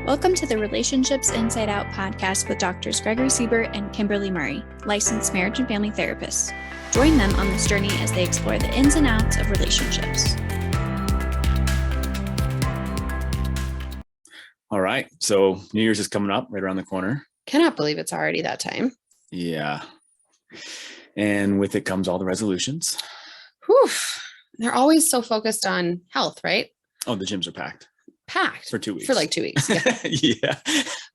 Welcome to the Relationships Inside Out podcast with Doctors Gregory Siebert and Kimberly Murray, licensed marriage and family therapists. Join them on this journey as they explore the ins and outs of relationships. All right. So New Year's is coming up right around the corner. Cannot believe it's already that time. Yeah. And with it comes all the resolutions. Whew. They're always so focused on health, right? Oh, the gyms are packed. Packed. For 2 weeks. For like 2 weeks. Yeah. Yeah.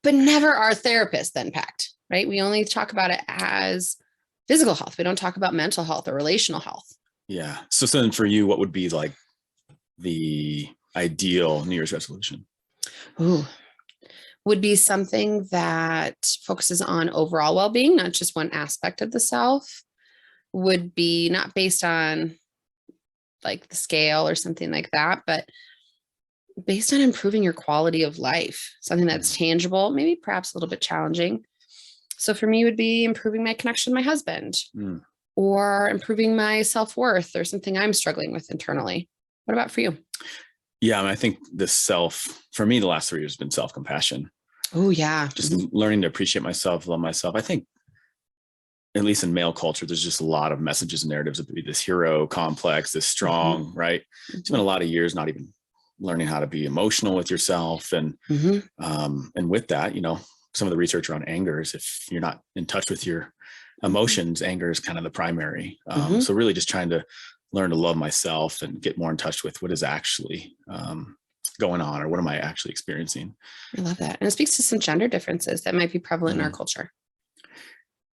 But never are therapists then packed, right? We only talk about it as physical health. We don't talk about mental health or relational health. Yeah. So then for you, what would be like the ideal New Year's resolution? Ooh. Would be something that focuses on overall well-being, not just one aspect of the self. Would be not based on like the scale or something like that, but based on improving your quality of life, something that's tangible, maybe perhaps a little bit challenging. So for me, it would be improving my connection with my husband or improving my self-worth or something I'm struggling with internally. What about for you? Yeah. I think for me, the last 3 years has been self-compassion. Oh yeah. Just learning to appreciate myself, love myself. I think at least in male culture, there's just a lot of messages and narratives of this hero complex, this strong, right? It's been a lot of years not even learning how to be emotional with yourself. And with that, some of the research around anger is if you're not in touch with your emotions, anger is kind of the primary. So really just trying to learn to love myself and get more in touch with what is actually going on or what am I actually experiencing. I love that. And it speaks to some gender differences that might be prevalent in our culture.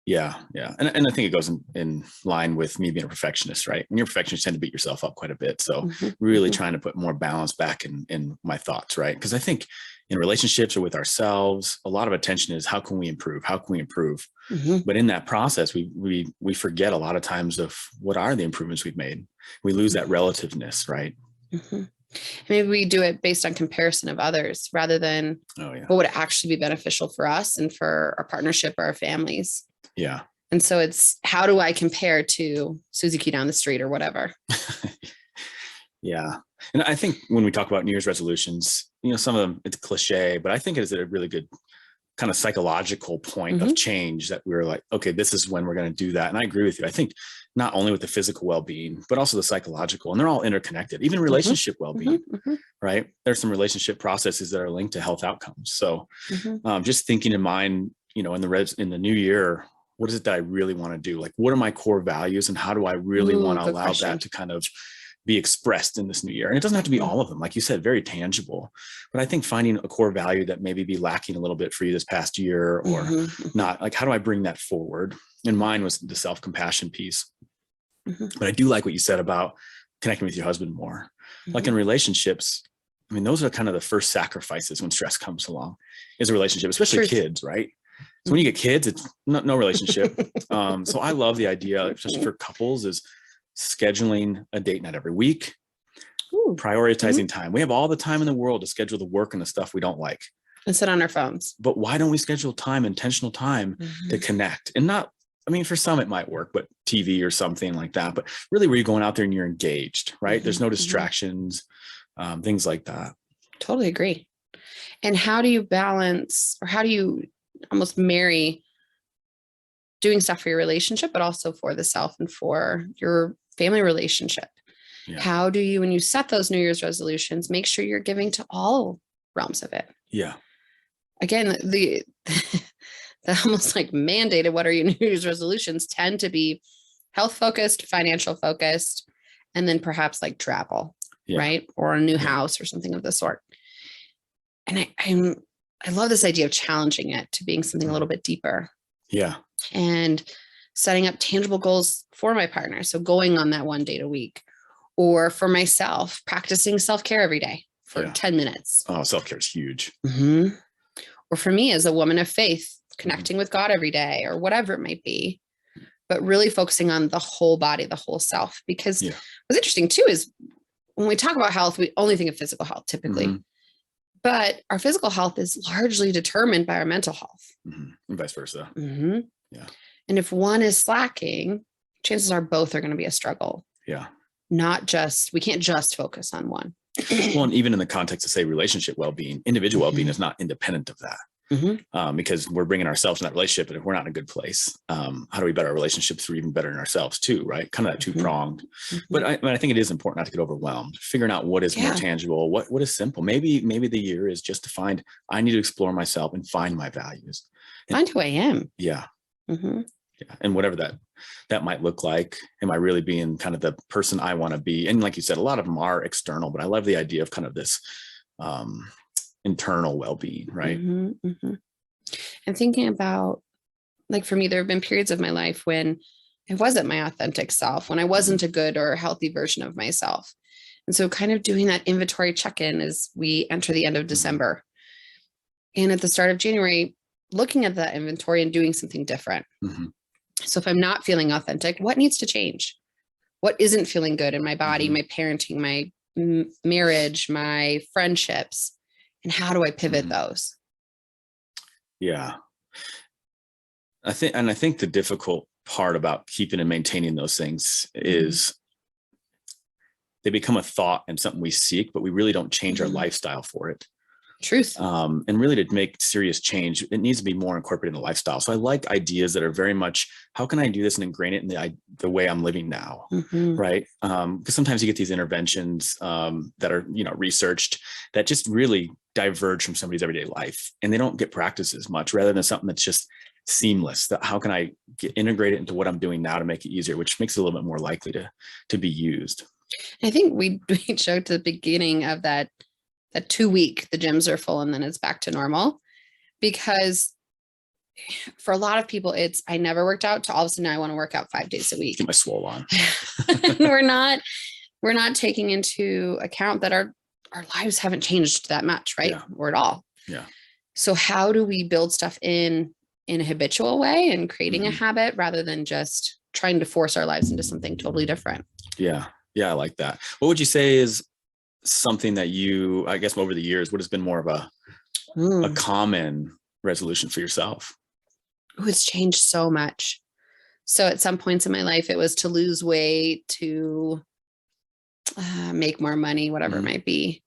Yeah. Yeah. And I think it goes in line with me being a perfectionist, right? When you're a perfectionist, you tend to beat yourself up quite a bit. So really trying to put more balance back in my thoughts, right? Because I think in relationships or with ourselves, a lot of attention is how can we improve? How can we improve? But in that process, we forget a lot of times of what are the improvements we've made. We lose that relativeness, right? Maybe we do it based on comparison of others rather than what would actually be beneficial for us and for our partnership or our families. Yeah. And so it's how do I compare to Susie Q down the street or whatever? Yeah. And I think when we talk about New Year's resolutions, some of them, it's cliche, but I think it is a really good kind of psychological point of change that we're like, okay, this is when we're going to do that. And I agree with you. I think not only with the physical well-being, but also the psychological, and they're all interconnected, even relationship well-being, right? There's some relationship processes that are linked to health outcomes. So just thinking in mind, in the new year, what is it that I really want to do? Like, what are my core values and how do I really want to allow that to kind of be expressed in this new year? And it doesn't have to be all of them. Like you said, very tangible, but I think finding a core value that maybe be lacking a little bit for you this past year or not, like, how do I bring that forward? And mine was the self-compassion piece. But I do like what you said about connecting with your husband more. Like in relationships, I mean, those are kind of the first sacrifices when stress comes along is a relationship, especially kids, right? So when you get kids, it's no relationship. So I love the idea, especially for couples, is scheduling a date night every week, prioritizing time. We have all the time in the world to schedule the work and the stuff we don't like. And sit on our phones. But why don't we schedule time, intentional time to connect? And for some it might work, but TV or something like that. But really where you're going out there and you're engaged, right? There's no distractions, things like that. Totally agree. And how do you balance, or how do you almost marry doing stuff for your relationship, but also for the self and for your family relationship? Yeah. How do you, when you set those New Year's resolutions, make sure you're giving to all realms of it? Yeah. Again, the almost like mandated, what are your New Year's resolutions, tend to be health focused, financial focused, and then perhaps like travel, right? Or a new house or something of the sort. And I love this idea of challenging it to being something a little bit deeper. Yeah. And setting up tangible goals for my partner. So going on that one date a week, or for myself, practicing self-care every day for 10 minutes. Oh, self-care is huge. Or for me as a woman of faith, connecting with God every day or whatever it might be, but really focusing on the whole body, the whole self. Because what's interesting too, is when we talk about health, we only think of physical health typically. But our physical health is largely determined by our mental health. And vice versa. Yeah. And if one is slacking, chances are both are going to be a struggle. Yeah. We can't just focus on one. Well, and even in the context of, say, relationship well-being, individual well-being is not independent of that. Because we're bringing ourselves in that relationship, and if we're not in a good place, how do we better our relationships through even better in ourselves too, right? Kind of that two-pronged. But I think it is important not to get overwhelmed, figuring out what is more tangible, what is simple. Maybe the year is just to find, I need to explore myself and find my values. Find who I am. Yeah. Yeah. And whatever that might look like. Am I really being kind of the person I want to be? And like you said, a lot of them are external, but I love the idea of kind of this internal well-being, right? And thinking about, like, for me, there have been periods of my life when I wasn't my authentic self, when I wasn't a good or healthy version of myself. And so kind of doing that inventory check-in as we enter the end of December. And at the start of January, looking at that inventory and doing something different. So if I'm not feeling authentic, what needs to change? What isn't feeling good in my body, my parenting, my marriage, my friendships? And how do I pivot those? Yeah. I think the difficult part about keeping and maintaining those things is they become a thought and something we seek, but we really don't change our lifestyle for it. Truth. And really, to make serious change, it needs to be more incorporated in the lifestyle. So I like ideas that are very much, how can I do this and ingrain it in the way I'm living now, right? Because sometimes you get these interventions that are, researched that just really diverge from somebody's everyday life, and they don't get practiced as much, rather than something that's just seamless. That how can I integrate it into what I'm doing now to make it easier, which makes it a little bit more likely to be used. I think we showed to the beginning of that 2 week, the gyms are full and then it's back to normal, because for a lot of people, it's, I never worked out to all of a sudden I want to work out 5 days a week. Get my swole on. we're not taking into account that our lives haven't changed that much, right? Or at all. Yeah. So how do we build stuff in a habitual way and creating a habit, rather than just trying to force our lives into something totally different? Yeah. I like that. What would you say is something that you, I guess, over the years, what has been more of a common resolution for yourself? Oh, it's changed so much. So at some points in my life, it was to lose weight, to make more money, whatever it might be.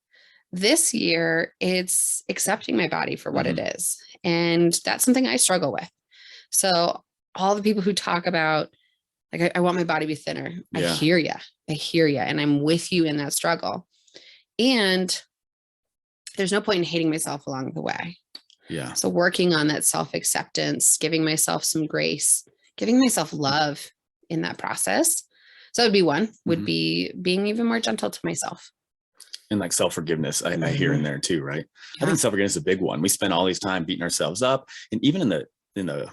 This year, it's accepting my body for what it is. And that's something I struggle with. So all the people who talk about, like, I want my body to be thinner. I hear you. And I'm with you in that struggle. And there's no point in hating myself along the way. Yeah. So working on that self-acceptance, giving myself some grace, giving myself love in that process. So that would be one, would be being even more gentle to myself. And like self-forgiveness, I hear in there too, right? I think self-forgiveness is a big one. We spend all these time beating ourselves up. And even in the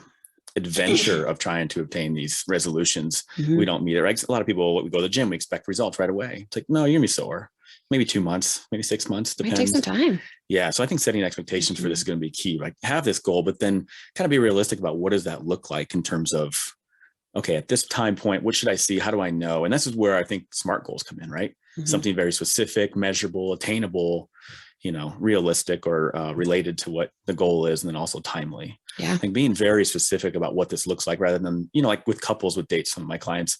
adventure of trying to obtain these resolutions, we don't meet it, right? A lot of people, we go to the gym, we expect results right away. It's like, no, you're gonna be sore. Maybe 2 months, maybe 6 months, depends. It takes some time. Yeah. So I think setting expectations for this is going to be key. Like, have this goal, but then kind of be realistic about what does that look like in terms of, okay, at this time point, what should I see? How do I know? And this is where I think SMART goals come in, right? Something very specific, measurable, attainable, realistic, or related to what the goal is, and then also timely. Yeah. I think being very specific about what this looks like, rather than, like with couples, with dates, some of my clients,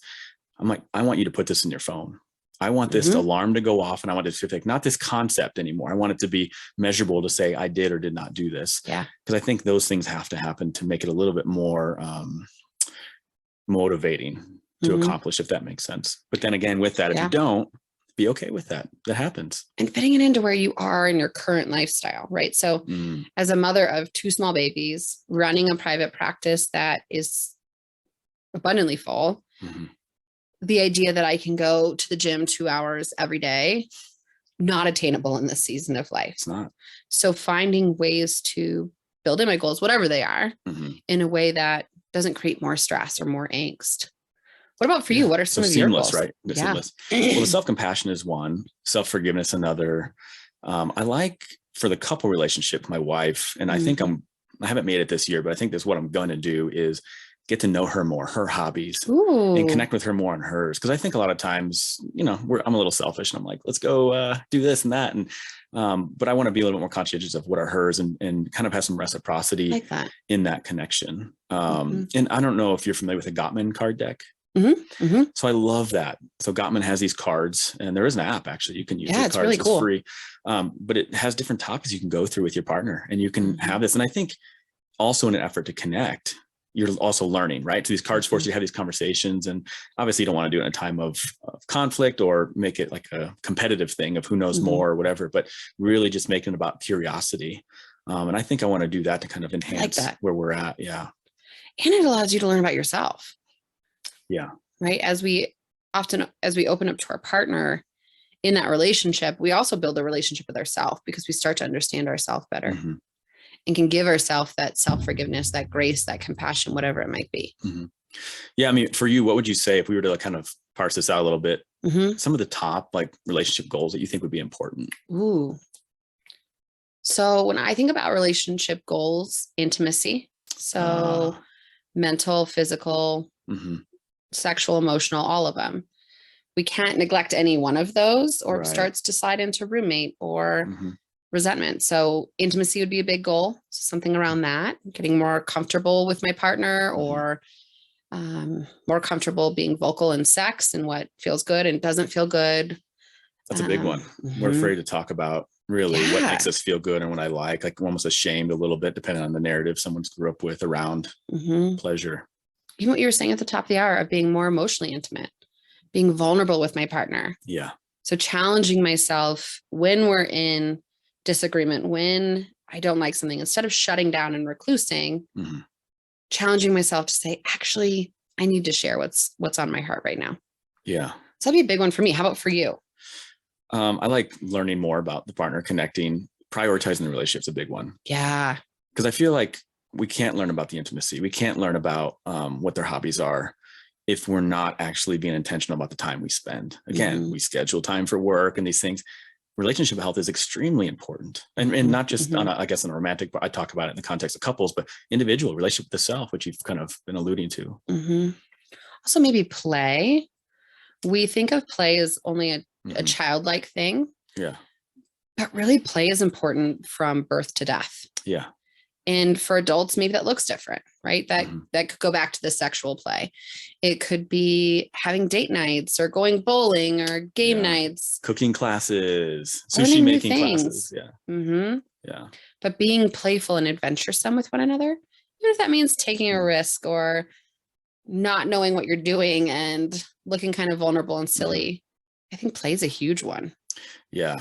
I'm like, I want you to put this in your phone. I want this alarm to go off, and I want it to be not this concept anymore. I want it to be measurable, to say I did or did not do this. Yeah. Because I think those things have to happen to make it a little bit more motivating to accomplish, if that makes sense. But then again, with that, if you don't, be okay with that. That happens. And fitting it into where you are in your current lifestyle, right? So as a mother of 2 small babies, running a private practice that is abundantly full, the idea that I can go to the gym 2 hours every day, not attainable in this season of life. It's not. So finding ways to build in my goals, whatever they are, in a way that doesn't create more stress or more angst. What about for you? What are some of your goals? Right? Seamless. Well, the self-compassion is one, self-forgiveness another. I like, for the couple relationship, my wife, and I think I haven't made it this year, but I think that's what I'm going to do, is get to know her more, her hobbies, and connect with her more on hers. Because I think a lot of times, I'm a little selfish, and I'm like, let's go do this and that. And but I want to be a little bit more conscientious of what are hers, and kind of have some reciprocity in that connection. And I don't know if you're familiar with the Gottman card deck. So I love that. So Gottman has these cards, and there is an app actually you can use. Yeah, it's really cool. It's free, but it has different topics you can go through with your partner, and you can have this. And I think also in an effort to connect, you're also learning, right? So these cards force you to have these conversations, and obviously you don't want to do it in a time of conflict or make it like a competitive thing of who knows more or whatever, but really just making it about curiosity. And I think I want to do that to kind of enhance where we're at. Yeah. And it allows you to learn about yourself. Yeah. Right. As we open up to our partner in that relationship, we also build a relationship with ourselves, because we start to understand ourselves better and can give ourselves that self-forgiveness, that grace, that compassion, whatever it might be. Yeah. I mean, for you, what would you say if we were to kind of parse this out a little bit? Some of the top like relationship goals that you think would be important? Ooh. So when I think about relationship goals, intimacy, so mental, physical, sexual, emotional, all of them. We can't neglect any one of those, or it starts to slide into roommate or resentment. So intimacy would be a big goal. So something around that, getting more comfortable with my partner, or more comfortable being vocal in sex and what feels good and doesn't feel good. That's a big one. We're afraid to talk about really what makes us feel good and what I like we're almost ashamed a little bit, depending on the narrative someone's grew up with around pleasure. Even what you were saying at the top of the hour of being more emotionally intimate, being vulnerable with my partner. Yeah. So challenging myself when we're in disagreement, when I don't like something, instead of shutting down and reclusing, challenging myself to say, actually, I need to share what's on my heart right now. Yeah. So that'd be a big one for me. How about for you? I like learning more about the partner, connecting, prioritizing the relationship's a big one. Yeah. Because I feel like we can't learn about the intimacy. We can't learn about what their hobbies are if we're not actually being intentional about the time we spend. Again, we schedule time for work and these things. Relationship health is extremely important. And not just on I guess in a romantic, but I talk about it in the context of couples, but individual relationship with the self, which you've kind of been alluding to. Also maybe play. We think of play as only a childlike thing. Yeah. But really play is important from birth to death. Yeah. And for adults, maybe that looks different, right? That could go back to the sexual play. It could be having date nights or going bowling or game nights. Cooking classes, sushi making classes. Yeah. Yeah. But being playful and adventuresome with one another, even if that means taking a risk or not knowing what you're doing and looking kind of vulnerable and silly. I think play is a huge one. Yeah.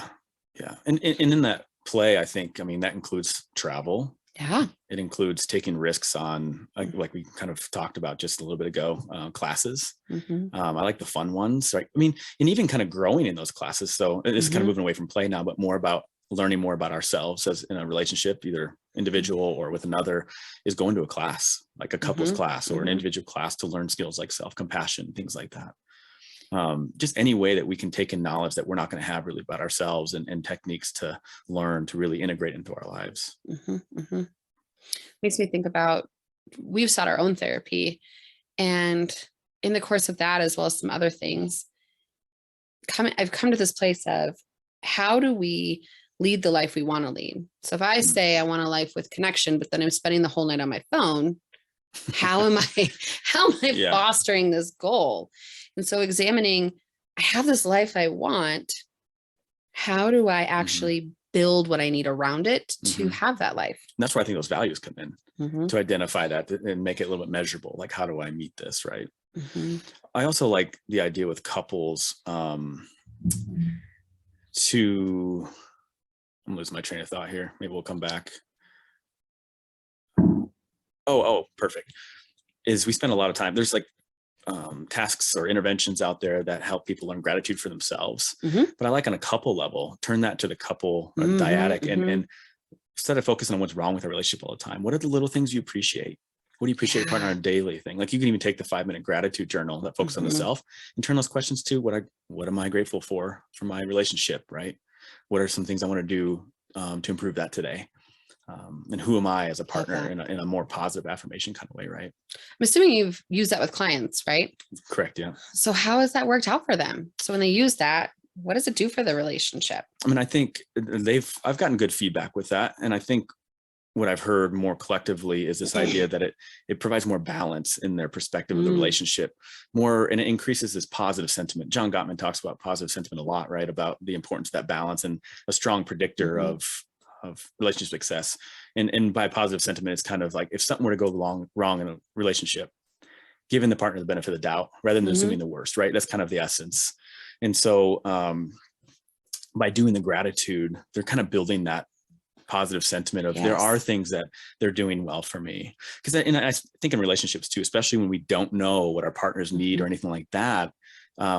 Yeah. And in that play, I think, that includes travel. Yeah. It includes taking risks on, like we kind of talked about just a little bit ago, classes. I like the fun ones, right? And even kind of growing in those classes. So it's kind of moving away from play now, but more about learning more about ourselves as in a relationship, either individual or with another, is going to a class, like a couples class or an individual class to learn skills like self-compassion, things like that. Just any way that we can take in knowledge that we're not going to have really about ourselves and techniques to learn to really integrate into our lives. Makes me think about, we've sought our own therapy, and in the course of that, as well as some other things, I've come to this place of, how do we lead the life we want to lead? So if I say I want a life with connection, but then I'm spending the whole night on my phone, how am I fostering this goal? And so examining, I have this life I want. How do I actually build what I need around it to have that life? And that's where I think those values come in, to identify that and make it a little bit measurable. Like, how do I meet this? Right. I also like the idea with couples, I'm losing my train of thought here. Maybe we'll come back. Oh, perfect. Is we spend a lot of time, there's tasks or interventions out there that help people learn gratitude for themselves. But I like on a couple level, turn that to the couple dyadic and instead of focusing on what's wrong with a relationship all the time, what are the little things you appreciate? What do you appreciate your partner on a daily thing? Like, you can even take the 5-minute gratitude journal that focuses on the self and turn those questions to what am I grateful for my relationship, right? What are some things I want to do to improve that today? And who am I as a partner in a more positive affirmation kind of way, right? I'm assuming you've used that with clients, right? Correct. Yeah. So how has that worked out for them? So when they use that, what does it do for the relationship? I think I've gotten good feedback with that. And I think what I've heard more collectively is this idea that it provides more balance in their perspective of the relationship, and it increases this positive sentiment. John Gottman talks about positive sentiment a lot, right? About the importance of that balance and a strong predictor of relationship success. And by positive sentiment, it's kind of like if something were to go wrong in a relationship, giving the partner the benefit of the doubt rather than assuming the worst, right? That's kind of the essence. And so by doing the gratitude, they're kind of building that positive sentiment of there are things that they're doing well for me. Because I think in relationships too, especially when we don't know what our partners need or anything like that,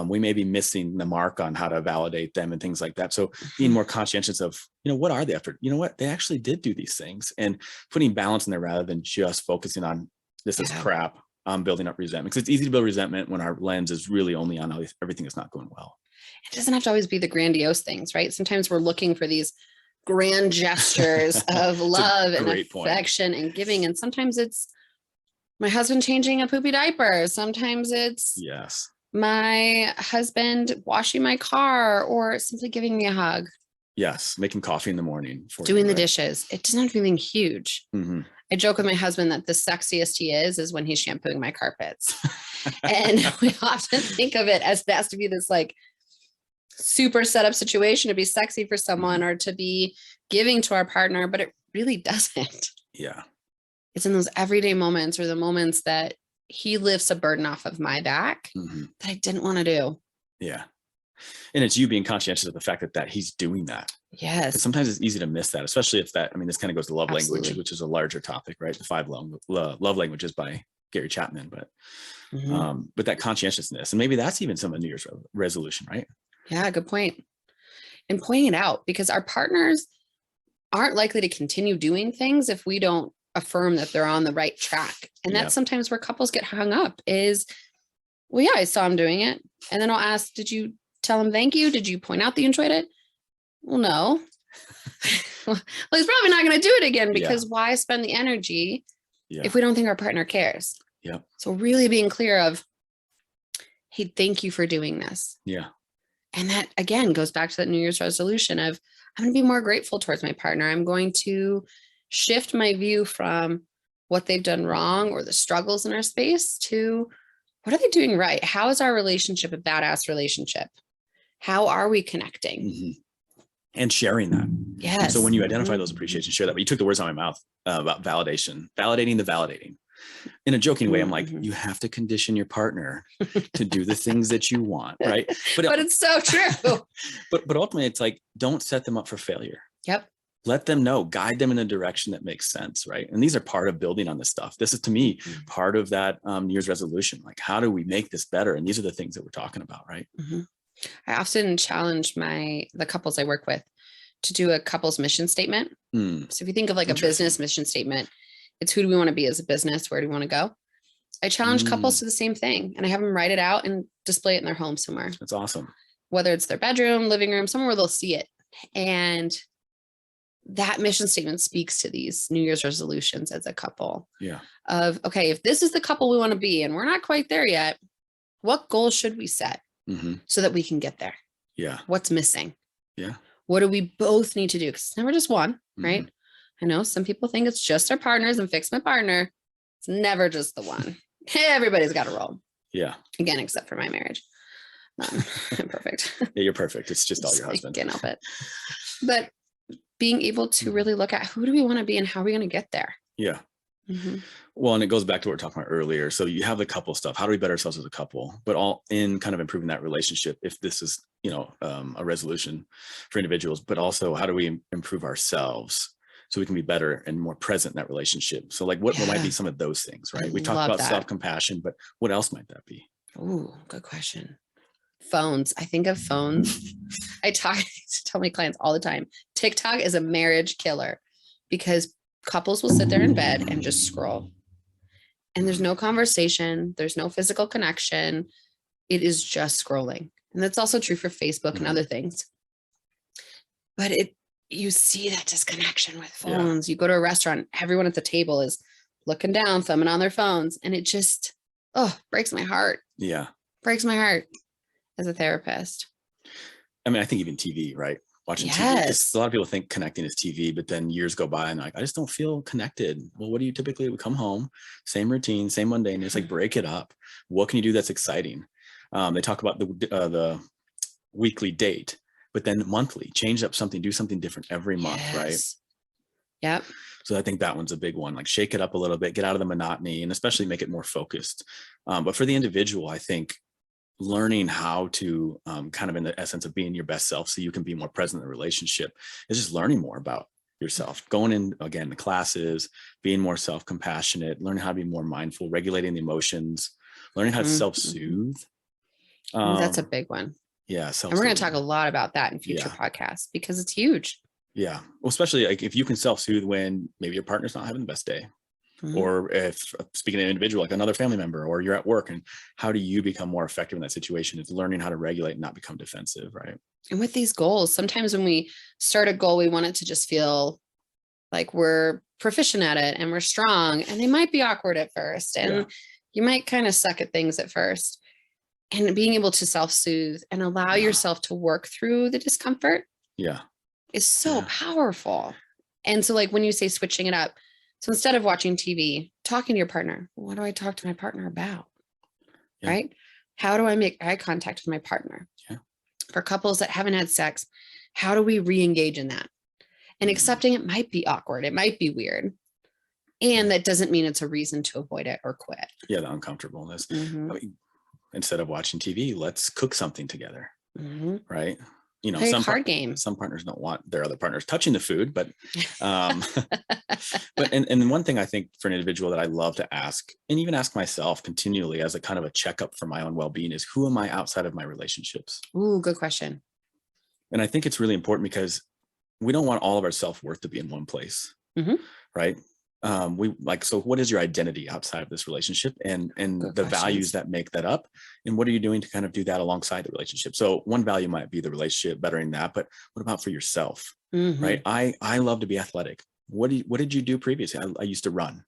we may be missing the mark on how to validate them and things like that. So being more conscientious of, what are they after? You know what? They actually did do these things, and putting balance in there rather than just focusing on this is crap, building up resentment. Because it's easy to build resentment when our lens is really only on everything that's not going well. It doesn't have to always be the grandiose things, right? Sometimes we're looking for these grand gestures of love and affection and giving. And sometimes it's my husband changing a poopy diaper. Sometimes it's my husband washing my car or simply giving me a hug. Yes. Making coffee in the morning. Doing the dishes. It doesn't have to be anything huge. I joke with my husband that the sexiest he is when he's shampooing my carpets. And we often think of it as it has to be this like super set up situation to be sexy for someone or to be giving to our partner, but it really doesn't. Yeah. It's in those everyday moments or the moments that he lifts a burden off of my back that I didn't want to do. Yeah. And it's you being conscientious of the fact that he's doing that. Yes. Sometimes it's easy to miss that, especially if this kind of goes to love language, which is a larger topic, right? The 5 love languages by Gary Chapman, but that conscientiousness, and maybe that's even some of New Year's resolution, right? Yeah, good point. And pointing it out, because our partners aren't likely to continue doing things if we don't affirm that they're on the right track. And that's sometimes where couples get hung up is, well, yeah, I saw him doing it. And then I'll ask, did you tell him thank you? Did you point out that you enjoyed it? Well, no. Well, he's probably not going to do it again, because why spend the energy if we don't think our partner cares? Yeah. So really being clear of, hey, thank you for doing this. Yeah. And that, again, goes back to that New Year's resolution of, I'm going to be more grateful towards my partner. I'm going to shift my view from what they've done wrong or the struggles in our space to what are they doing right? How is our relationship a badass relationship? How are we connecting? And sharing that. Yes. And so when you identify those appreciations, share that. But you took the words out of my mouth about validating the validating. In a joking way, I'm like, you have to condition your partner to do the things that you want, right? But it's so true. But ultimately, it's like, don't set them up for failure. Yep. Let them know, guide them in a direction that makes sense, right? And these are part of building on this stuff. This is, to me, part of that New Year's resolution. Like, how do we make this better? And these are the things that we're talking about, right? I often challenge the couples I work with to do a couples mission statement. So if you think of like a business mission statement, it's who do we want to be as a business? Where do we want to go? I challenge couples to the same thing, and I have them write it out and display it in their home somewhere. That's awesome. Whether it's their bedroom, living room, somewhere where they'll see it. And that mission statement speaks to these New Year's resolutions as a couple. Yeah. Of, okay, if this is the couple we want to be, and we're not quite there yet, what goals should we set so that we can get there? Yeah. What's missing? Yeah. What do we both need to do? Because it's never just one, right? I know some people think it's just our partners and fix my partner. It's never just the one. Everybody's got a role. Yeah. Again, except for my marriage. I'm perfect. Yeah, you're perfect. It's just all your husband. Can't help it. But being able to really look at who do we want to be and how are we going to get there? Yeah. Well, and it goes back to what we were talking about earlier. So you have the couple stuff. How do we better ourselves as a couple, but all in kind of improving that relationship? If this is, a resolution for individuals, but also how do we improve ourselves so we can be better and more present in that relationship? So like what might be some of those things, right? We talked about self-compassion, but what else might that be? Oh, good question. Phones. I think of phones. I tell my clients all the time, TikTok is a marriage killer because couples will sit there in bed and just scroll. And there's no conversation. There's no physical connection. It is just scrolling. And that's also true for Facebook and other things. But you see that disconnection with phones. You go to a restaurant, everyone at the table is looking down, thumbing on their phones. And it just, breaks my heart. Yeah. Breaks my heart as a therapist. I mean, I think even TV, right? watching TV. 'Cause a lot of people think connecting is TV, but then years go by and like, I just don't feel connected. Well, what do you typically? We come home, same routine, same mundane. It's like, break it up. What can you do that's exciting? They talk about the weekly date, but then monthly, change up something, do something different every month, right? Yep. So I think that one's a big one, like shake it up a little bit, get out of the monotony, and especially make it more focused. But for the individual, I think learning how to kind of in the essence of being your best self so you can be more present in the relationship is just learning more about yourself, going in again the classes, being more self-compassionate, learning how to be more mindful, regulating the emotions, learning how to self-soothe. That's a big one. Yeah. And we're going to talk a lot about that in future podcasts because it's huge. Yeah. Well, especially like if you can self-soothe when maybe your partner's not having the best day. Or if speaking to an individual, like another family member, or you're at work, and how do you become more effective in that situation? It's learning how to regulate and not become defensive, right? And with these goals, sometimes when we start a goal, we want it to just feel like we're proficient at it and we're strong, and they might be awkward at first, and you might kind of suck at things at first. And being able to self-soothe and allow yourself to work through the discomfort is so powerful. And so like when you say switching it up, so instead of watching TV, talking to your partner, what do I talk to my partner about? Right? How do I make eye contact with my partner? For couples that haven't had sex, how do we re-engage in that? And accepting it might be awkward. It might be weird. And that doesn't mean it's a reason to avoid it or quit. Yeah, the uncomfortableness. I mean, instead of watching TV, let's cook something together, right? You know, play a card game. Some partners don't want their other partners touching the food, but but and one thing I think for an individual that I love to ask, and even ask myself continually as a kind of a checkup for my own well-being, is who am I outside of my relationships? Ooh, good question. And I think it's really important because we don't want all of our self-worth to be in one place, right? We like, so what is your identity outside of this relationship, and the values that make that up, and what are you doing to kind of do that alongside the relationship? So one value might be the relationship, bettering that, but what about for yourself? Right? I love to be athletic. What did you do previously? I used to run.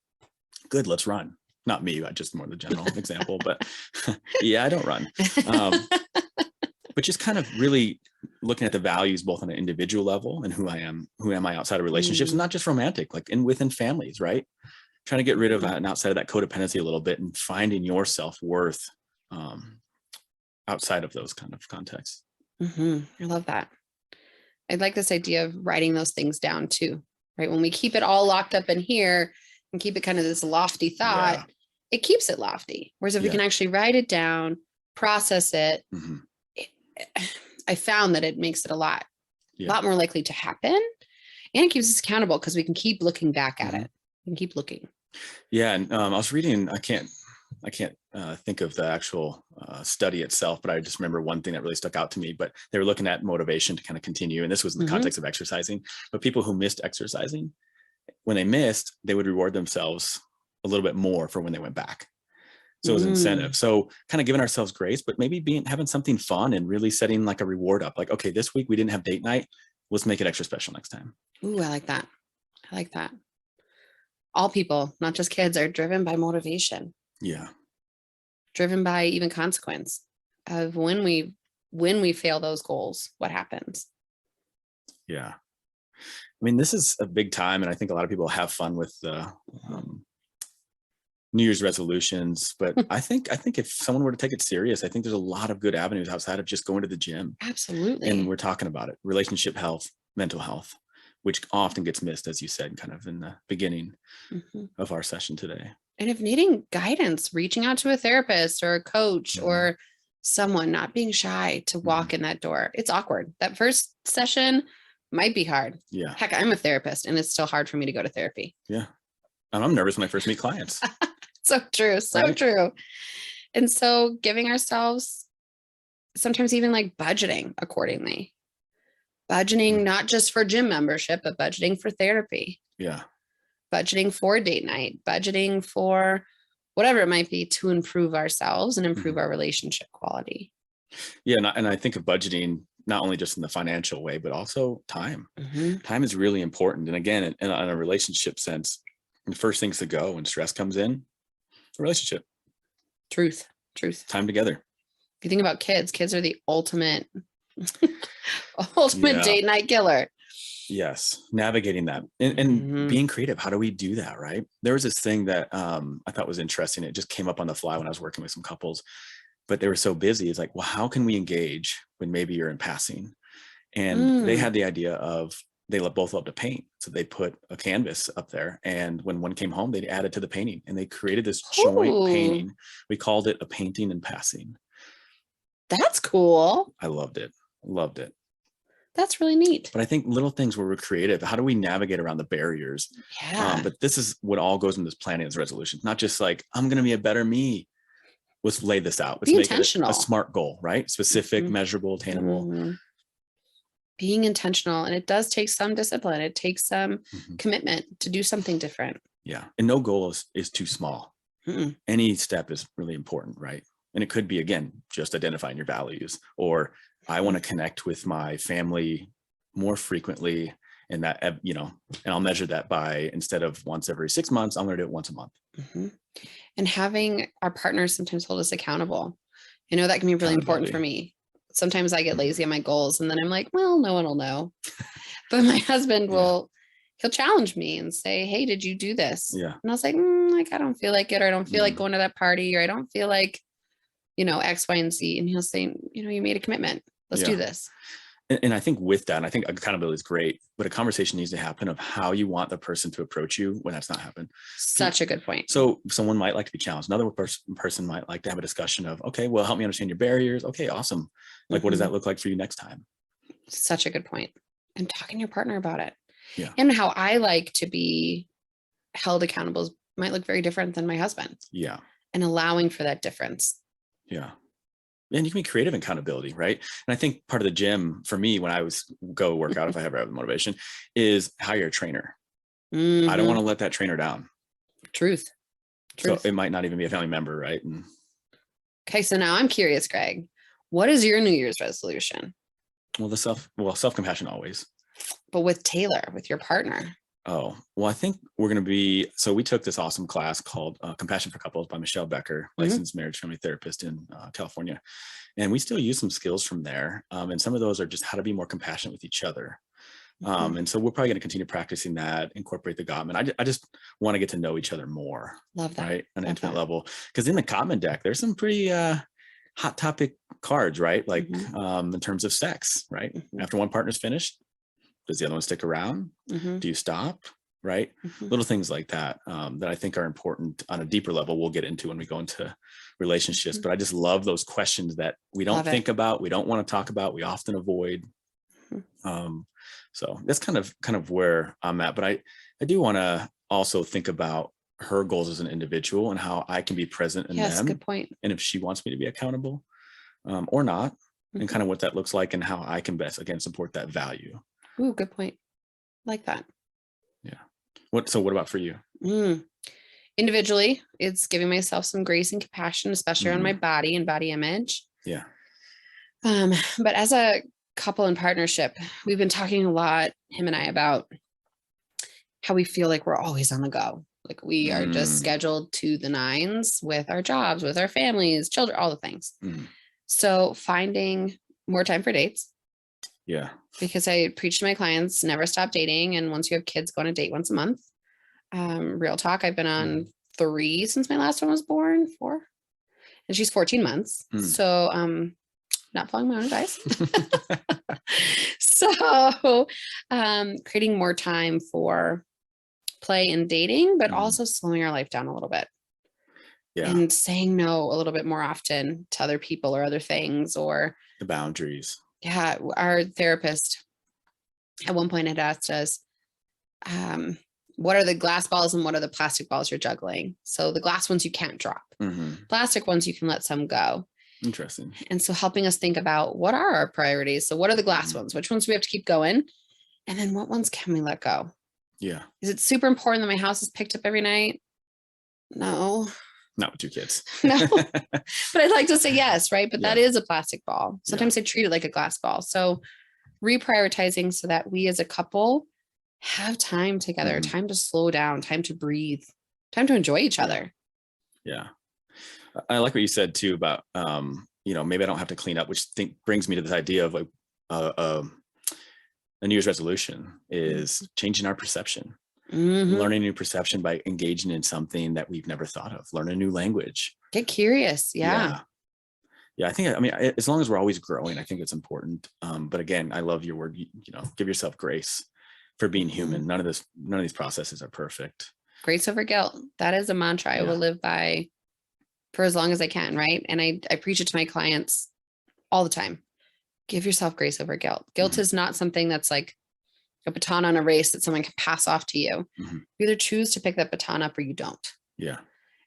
Good, let's run. Not me, I just more the general example, but I don't run. But just kind of really looking at the values both on an individual level and who am I outside of relationships, and not just romantic, like within families, right? Trying to get rid of that and outside of that codependency a little bit, and finding your self-worth outside of those kind of contexts. I love that. I like this idea of writing those things down too, right? When we keep it all locked up in here and keep it kind of this lofty thought, it keeps it lofty. Whereas if we can actually write it down, process it, I found that it makes it a lot more likely to happen, and it keeps us accountable because we can keep looking back at it and keep looking. Yeah. And I was reading, I can't think of the actual study itself, but I just remember one thing that really stuck out to me. But they were looking at motivation to kind of continue, and this was in the context of exercising. But people who missed exercising, when they missed, they would reward themselves a little bit more for when they went back. So it was incentive. So kind of giving ourselves grace, but maybe having something fun and really setting like a reward up. Like, okay, this week we didn't have date night. Let's make it extra special next time. Ooh, I like that. I like that. All people, not just kids, are driven by motivation. Yeah. Driven by even consequence of when we fail those goals, what happens? Yeah. I mean, this is a big time, and I think a lot of people have fun with the New Year's resolutions, but I think if someone were to take it serious, I think there's a lot of good avenues outside of just going to the gym. Absolutely. And we're talking about it, relationship health, mental health, which often gets missed, as you said, kind of in the beginning of our session today. And if needing guidance, reaching out to a therapist or a coach or someone, not being shy to walk in that door. It's awkward. That first session might be hard. Yeah. Heck, I'm a therapist and it's still hard for me to go to therapy. Yeah. And I'm nervous when I first meet clients. So true. So true. And so giving ourselves sometimes even like budgeting accordingly. Budgeting not just for gym membership, but budgeting for therapy. Yeah. Budgeting for date night, budgeting for whatever it might be to improve ourselves and improve our relationship quality. Yeah. And I think of budgeting not only just in the financial way, but also time. Time is really important. And again, in a relationship sense, the first things to go when stress comes in, a relationship. Truth. Time together. If you think about kids are the ultimate Ultimate Yeah. date night killer. Yes, navigating that and being creative. How do we do that, right? There was this thing that I thought was interesting. It just came up on the fly when I was working with some couples, but they were so busy. It's like, well, how can we engage when maybe you're in passing? And they had the idea of they both love to paint, so they put a canvas up there, and when one came home, they added to the painting, and they created this joint painting. We called it a painting and passing. That's cool. I loved it. Loved it. That's really neat. But I think little things where we're creative, how do we navigate around the barriers? Yeah. But this is what all goes into this planning as resolutions, not just like, I'm going to be a better me. Let's lay this out. Let's Be make intentional. it a smart goal, right? Specific, measurable, attainable. Being intentional. And it does take some discipline. It takes some commitment to do something different. Yeah. And no goal is too small. Any step is really important, right? And it could be, again, just identifying your values, or I want to connect with my family more frequently, and that, you know, and I'll measure that by, instead of once every 6 months, I'm going to do it once a month. And having our partners sometimes hold us accountable. I know that can be really important for me. Sometimes I get lazy on my goals, and then I'm like, well, no one will know. But my husband will, he'll challenge me and say, hey, did you do this? Yeah. And I was like, I don't feel like it, or I don't feel like going to that party, or I don't feel like, you know, X, Y, and Z. And he'll say, you know, you made a commitment. Let's do this. And I think with that, and I think accountability is great, but a conversation needs to happen of how you want the person to approach you when that's not happening. Such a good point. So someone might like to be challenged. Another person might like to have a discussion of, okay, well, help me understand your barriers. Okay, awesome. Like, what does that look like for you next time? Such a good point. And talking to your partner about it. Yeah. And how I like to be held accountable might look very different than my husband. Yeah. And allowing for that difference. Yeah. And you can be creative in accountability, right? And I think part of the gym for me, when I go work out, if I ever have the motivation, is hire a trainer. I don't want to let that trainer down. Truth. So it might not even be a family member, right? And okay, so now I'm curious, Greg. What is your New Year's resolution? Well, self-compassion always. But with Taylor, with your partner. Oh, well, I think we're going to be, so we took this awesome class called Compassion for Couples by Michelle Becker, licensed marriage family therapist in California. And we still use some skills from there. And some of those are just how to be more compassionate with each other. And so we're probably going to continue practicing that, incorporate the Gottman. I just want to get to know each other more. Love that. Right? On an intimate level. Because in the Gottman deck, there's some pretty hot topic cards, right? Like in terms of sex, right? After one partner's finished, does the other one stick around? Do you stop? Right? Little things like that, that I think are important on a deeper level. We'll get into when we go into relationships, but I just love those questions that we don't think about, we don't want to talk about, we often avoid. So that's kind of where I'm at, but I do want to also think about her goals as an individual and how I can be present in them. Good point. And if she wants me to be accountable or not, and kind of what that looks like and how I can best, again, support that value. Ooh, good point. Like that. Yeah. What about for you? Individually, it's giving myself some grace and compassion, especially around my body and body image. Yeah. But as a couple in partnership, we've been talking a lot, him and I, about how we feel like we're always on the go. Like we are just scheduled to the nines with our jobs, with our families, children, all the things. So finding more time for dates. Yeah. Because I preach to my clients, never stop dating. And once you have kids, go on a date once a month. Real talk. I've been on 3 since my last one was born, 4. And she's 14 months. So not following my own advice. So creating more time for play and dating, but also slowing our life down a little bit. Yeah. And saying no a little bit more often to other people or other things, or the boundaries. Yeah. Our therapist at one point had asked us, what are the glass balls and what are the plastic balls you're juggling? So the glass ones you can't drop. Plastic ones you can let some go. Interesting. And so helping us think about what are our priorities? So what are the glass ones? Which ones do we have to keep going? And then what ones can we let go? Yeah. Is it super important that my house is picked up every night? No. Not with 2 kids. No. But I'd like to say yes, right? But that is a plastic ball. Sometimes I treat it like a glass ball. So reprioritizing so that we as a couple have time together, time to slow down, time to breathe, time to enjoy each other. Yeah. I like what you said too about, maybe I don't have to clean up, which brings me to this idea of like, a New Year's resolution is changing our perception, Mhm. learning a new perception by engaging in something that we've never thought of, learn a new language. Get curious. Yeah. Yeah. I mean, as long as we're always growing, I think it's important. But again, I love your word, give yourself grace for being human. None of these processes are perfect. Grace over guilt. That is a mantra I will live by for as long as I can. Right. And I preach it to my clients all the time. Give yourself grace over guilt. Guilt is not something that's like a baton on a race that someone can pass off to you. You either choose to pick that baton up or you don't. Yeah.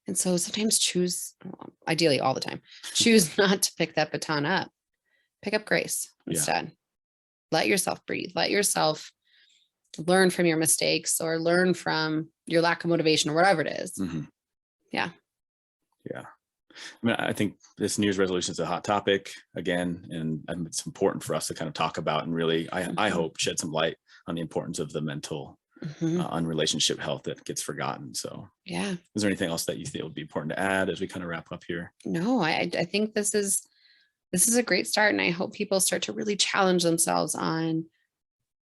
And so sometimes ideally all the time, choose not to pick that baton up. Pick up grace instead. Let yourself breathe. Let yourself learn from your mistakes or learn from your lack of motivation or whatever it is. Yeah. I mean, I think this New Year's resolution is a hot topic again, and it's important for us to kind of talk about and really, I hope, shed some light on the importance of the mental on relationship health that gets forgotten. So yeah. Is there anything else that you think would be important to add as we kind of wrap up here? No, I think this is a great start. And I hope people start to really challenge themselves on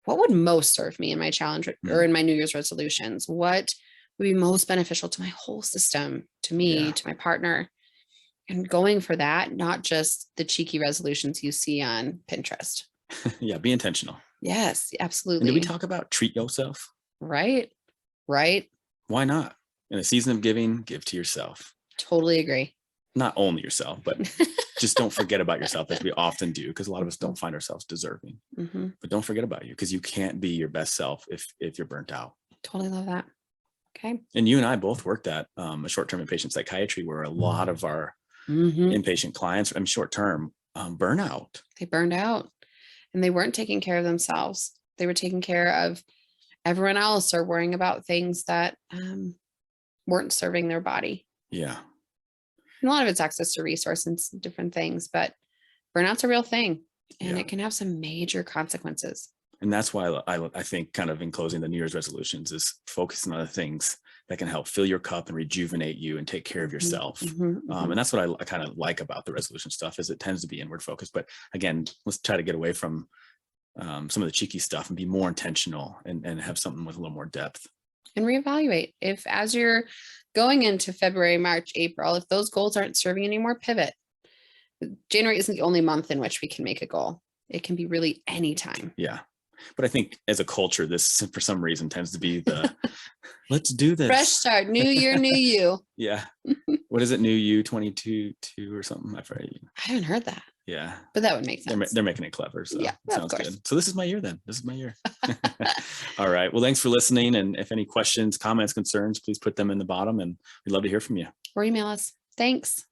what would most serve me in my challenge or in my New Year's resolutions. What would be most beneficial to my whole system, to me, to my partner, and going for that, not just the cheeky resolutions you see on Pinterest. Yeah. Be intentional. Yes, absolutely. And did we talk about treat yourself? Right. Why not? In a season of giving, give to yourself. Totally agree. Not only yourself, but just don't forget about yourself, as we often do, because a lot of us don't find ourselves deserving. But don't forget about you, because you can't be your best self if you're burnt out. Totally love that. Okay. And you and I both worked at a short-term inpatient psychiatry where a lot of our inpatient clients, short-term burnout. They burned out and they weren't taking care of themselves. They were taking care of everyone else or worrying about things that weren't serving their body. Yeah. And a lot of it's access to resources and different things, but burnout's a real thing and it can have some major consequences. And that's why I think, kind of in closing, the New Year's resolutions is focusing on the things that can help fill your cup and rejuvenate you and take care of yourself. And that's what I kind of like about the resolution stuff, is it tends to be inward focused. But again, let's try to get away from some of the cheeky stuff and be more intentional and have something with a little more depth. And reevaluate. If as you're going into February, March, April, if those goals aren't serving anymore, pivot. January isn't the only month in which we can make a goal. It can be really any time. Yeah. But I think as a culture, this for some reason tends to be the let's do this. Fresh start, new year, new you. Yeah. What is it? New you 22 or something? I haven't heard that. Yeah. But that would make sense. They're making it clever. So yeah, it sounds good. So this is my year then. This is my year. All right. Well, thanks for listening. And if any questions, comments, concerns, please put them in the bottom and we'd love to hear from you. Or email us. Thanks.